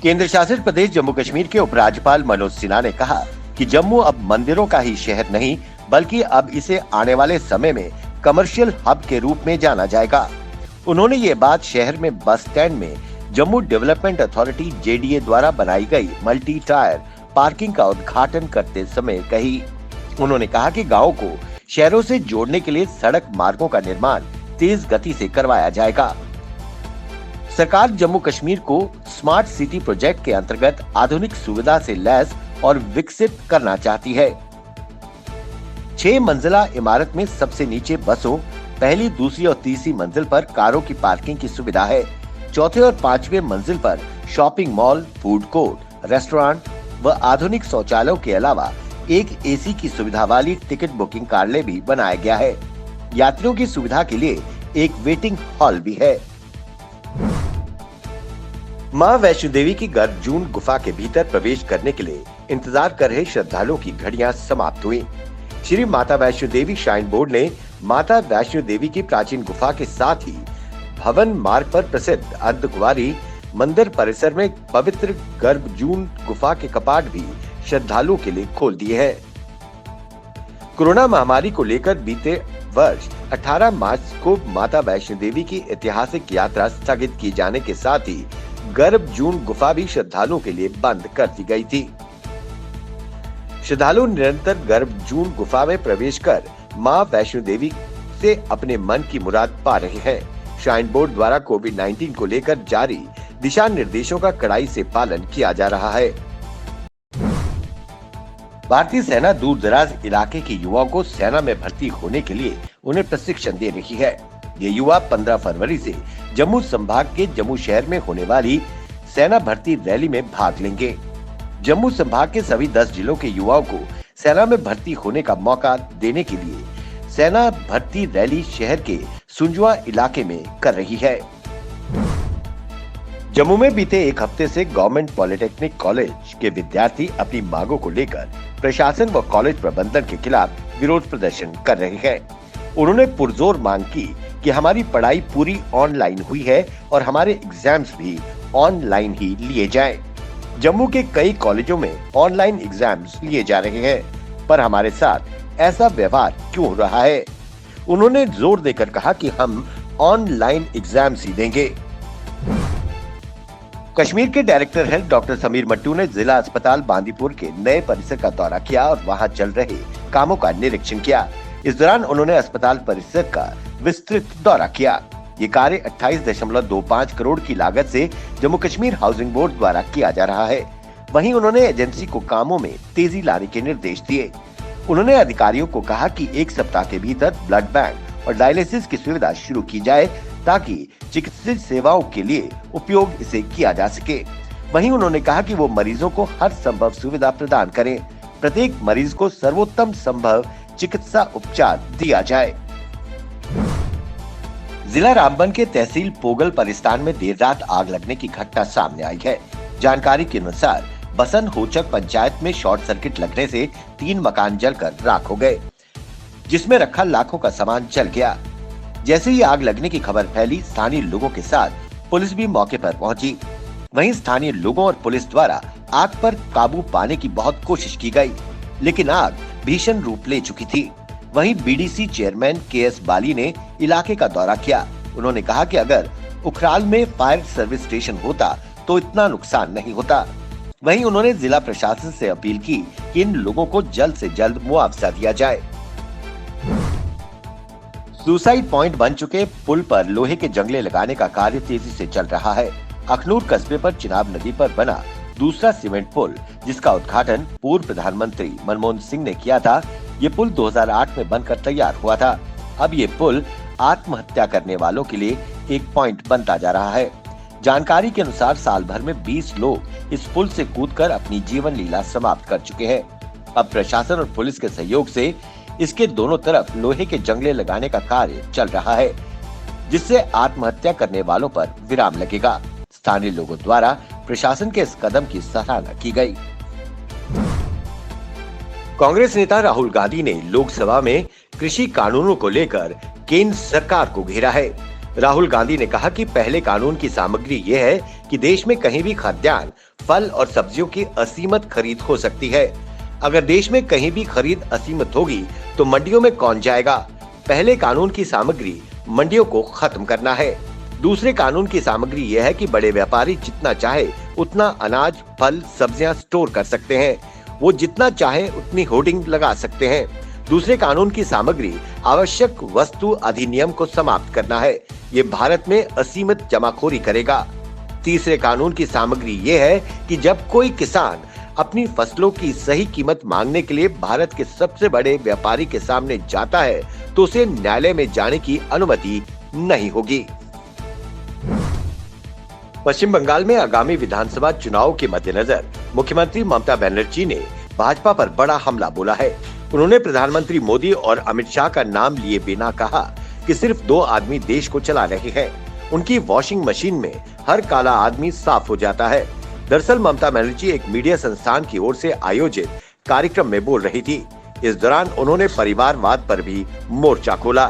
केंद्र शासित प्रदेश जम्मू कश्मीर के उपराज्यपाल मनोज सिन्हा ने कहा कि जम्मू अब मंदिरों का ही शहर नहीं बल्कि अब इसे आने वाले समय में कमर्शियल हब के रूप में जाना जाएगा। उन्होंने ये बात शहर में बस स्टैंड में जम्मू डेवलपमेंट अथॉरिटी JDA द्वारा बनाई गई मल्टी टायर पार्किंग का उद्घाटन करते समय कही। उन्होंने कहा कि गाँव को शहरों से जोड़ने के लिए सड़क मार्गों का निर्माण तेज गति से करवाया जाएगा। सरकार जम्मू कश्मीर को स्मार्ट सिटी प्रोजेक्ट के अंतर्गत आधुनिक सुविधा से लैस और विकसित करना चाहती है। 6 मंजिला इमारत में सबसे नीचे बसों, पहली, दूसरी और तीसरी मंजिल पर कारों की पार्किंग की सुविधा है। चौथे और 5वें मंजिल पर shopping mall, food court, restaurant व आधुनिक शौचालयों के अलावा एक AC की सुविधा वाली टिकट बुकिंग कार्यालय भी बनाया गया है। यात्रियों की सुविधा के लिए एक वेटिंग हॉल भी है। मां वैष्णो देवी की गर्भजून गुफा के भीतर प्रवेश करने के लिए इंतजार कर रहे श्रद्धालुओं की घड़ियां समाप्त हुई। श्री माता वैष्णो देवी श्राइन बोर्ड ने माता वैष्णो देवी की प्राचीन गुफा के साथ ही भवन मार्ग पर प्रसिद्ध अर्धकुंवारी मंदिर परिसर में पवित्र गर्भजून गुफा के कपाट भी श्रद्धालुओं के लिए खोल दिए हैं। कोरोना महामारी को लेकर बीते वर्ष 18 मार्च को माता वैष्णो देवी की ऐतिहासिक यात्रा स्थगित किए जाने के साथ ही गर्भजून गुफा भी श्रद्धालुओं के लिए बंद कर दी गई थी। श्रद्धालु निरंतर गर्भजून गुफा में प्रवेश कर मां वैष्णो देवी से अपने मन की मुराद पा रहे हैं। श्राइन बोर्ड द्वारा कोविड-19 को लेकर जारी दिशा निर्देशों का कड़ाई से पालन किया जा रहा है। भारतीय सेना दूर दराज इलाके के युवाओं को सेना में भर्ती होने के लिए उन्हें प्रशिक्षण दे रही है। ये युवा 15 फरवरी से जम्मू संभाग के जम्मू शहर में होने वाली सेना भर्ती रैली में भाग लेंगे। जम्मू संभाग के सभी 10 जिलों के युवाओं को सेना में भर्ती होने का मौका देने के लिए सेना भर्ती रैली शहर के सुंजुआ इलाके में कर रही है। जम्मू में बीते एक हफ्ते से गवर्नमेंट पॉलिटेक्निक कॉलेज के विद्यार्थी अपनी मांगों को लेकर प्रशासन व कॉलेज प्रबंधन के खिलाफ विरोध प्रदर्शन कर रहे हैं। उन्होंने पुरजोर मांग की कि हमारी पढ़ाई पूरी ऑनलाइन हुई है और हमारे एग्जाम्स भी ऑनलाइन ही लिए जाएं। जम्मू के कई कॉलेजों में ऑनलाइन एग्जाम्स लिए जा रहे हैं, पर हमारे साथ ऐसा व्यवहार क्यों हो रहा है? उन्होंने जोर देकर कहा कि हम ऑनलाइन एग्जाम्स ही देंगे। कश्मीर के director health doctor Sameer Mattoo ने जिला अस्पताल बांदीपुर के नए परिसर का दौरा किया और वहां चल रहे कामों का निरीक्षण किया। इस दौरान उन्होंने अस्पताल परिसर का विस्तृत दौरा किया। ये कार्य 28.25 करोड़ की लागत से जम्मू कश्मीर हाउसिंग बोर्ड द्वारा किया जा रहा है। वहीं उन्होंने एजेंसी को कामों में तेजी लाने के निर्देश दिए। उन्होंने अधिकारियों को कहा कि 1 सप्ताह के भीतर ब्लड बैंक और डायलिसिस की सुविधा शुरू की जाए ताकि चिकित्सीय सेवाओं के लिए उपयोग इसे किया जा सके। वहीं उन्होंने कहा कि वो मरीजों को हर संभव सुविधा प्रदान करें। प्रत्येक मरीज को सर्वोत्तम संभव चिकित्सा उपचार दिया जाए। जिला रामबन के तहसील पोगल परिस्तान में देर रात आग लगने की घटना सामने आई है। जानकारी के अनुसार बसन होचक पंचायत में शॉर्ट सर्किट लगने से 3 मकान जलकर राख हो गए, जिसमें रखा लाखों का सामान जल गया। जैसे ही आग लगने की खबर फैली, स्थानीय लोगों के साथ पुलिस भी मौके पर पहुंची। वहीं स्थानीय लोगों और पुलिस द्वारा आग पर काबू पाने की बहुत कोशिश की गई, लेकिन आग भीषण रूप ले चुकी थी। वहीं BDC चेयरमैन KS बाली ने इलाके का दौरा किया। उन्होंने कहा कि अगर उखराल में फायर सर्विस स्टेशन होता तो इतना नुकसान नहीं होता। वहीं उन्होंने जिला प्रशासन से अपील की कि इन लोगों को जल्द से जल्द मुआवजा दिया जाए। सुसाइड पॉइंट बन चुके पुल पर लोहे के जंगले लगाने का कार्य तेजी से चल रहा है। अखनूर कस्बे पर चिनाब नदी पर बना दूसरा सीमेंट पुल, जिसका उद्घाटन पूर्व प्रधानमंत्री मनमोहन सिंह ने किया था, ये पुल 2008 में बनकर तैयार हुआ था। अब ये पुल आत्महत्या करने वालों के लिए एक पॉइंट बनता जा रहा है। जानकारी के अनुसार साल भर में 20 लोग इस पुल से कूदकर अपनी जीवन लीला समाप्त कर चुके हैं। अब प्रशासन और पुलिस के सहयोग से इसके दोनों तरफ लोहे के जंगले लगाने का कार्य चल रहा है, जिससे आत्महत्या करने वालों पर विराम लगेगा। स्थानीय लोगों द्वारा प्रशासन के इस कदम की सराहना की गई। कांग्रेस नेता राहुल गांधी ने लोकसभा में कृषि कानूनों को लेकर केंद्र सरकार को घेरा है। राहुल गांधी ने कहा कि पहले कानून की सामग्री ये है कि देश में कहीं भी खाद्यान्न, फल और सब्जियों की असीमित खरीद हो सकती है। अगर देश में कहीं भी खरीद असीमित होगी तो मंडियों में कौन जाएगा? पहले कानून की सामग्री मंडियों को खत्म करना है। दूसरे कानून की सामग्री यह है कि बड़े व्यापारी जितना चाहे उतना अनाज, फल, सब्जियां स्टोर कर सकते हैं। वो जितना चाहे उतनी होर्डिंग लगा सकते हैं। दूसरे कानून की सामग्री आवश्यक वस्तु अधिनियम को समाप्त करना है। ये भारत में असीमित जमाखोरी करेगा। तीसरे कानून की सामग्री ये है कि जब कोई किसान अपनी फसलों की सही कीमत मांगने के लिए भारत के सबसे बड़े व्यापारी के सामने जाता है तो उसे न्यायालय में जाने की अनुमति नहीं होगी। पश्चिम बंगाल में आगामी विधानसभा चुनाव के मद्देनजर मुख्यमंत्री ममता बनर्जी ने भाजपा पर बड़ा हमला बोला है। उन्होंने प्रधानमंत्री मोदी और अमित शाह का नाम लिए बिना कहा कि सिर्फ 2 आदमी देश को चला रहे हैं। उनकी वॉशिंग मशीन में हर काला आदमी साफ हो जाता है। दरअसल ममता बनर्जी एक मीडिया संस्थान की ओर से आयोजित कार्यक्रम में बोल रही थी। इस दौरान उन्होंने परिवारवाद पर भी मोर्चा खोला।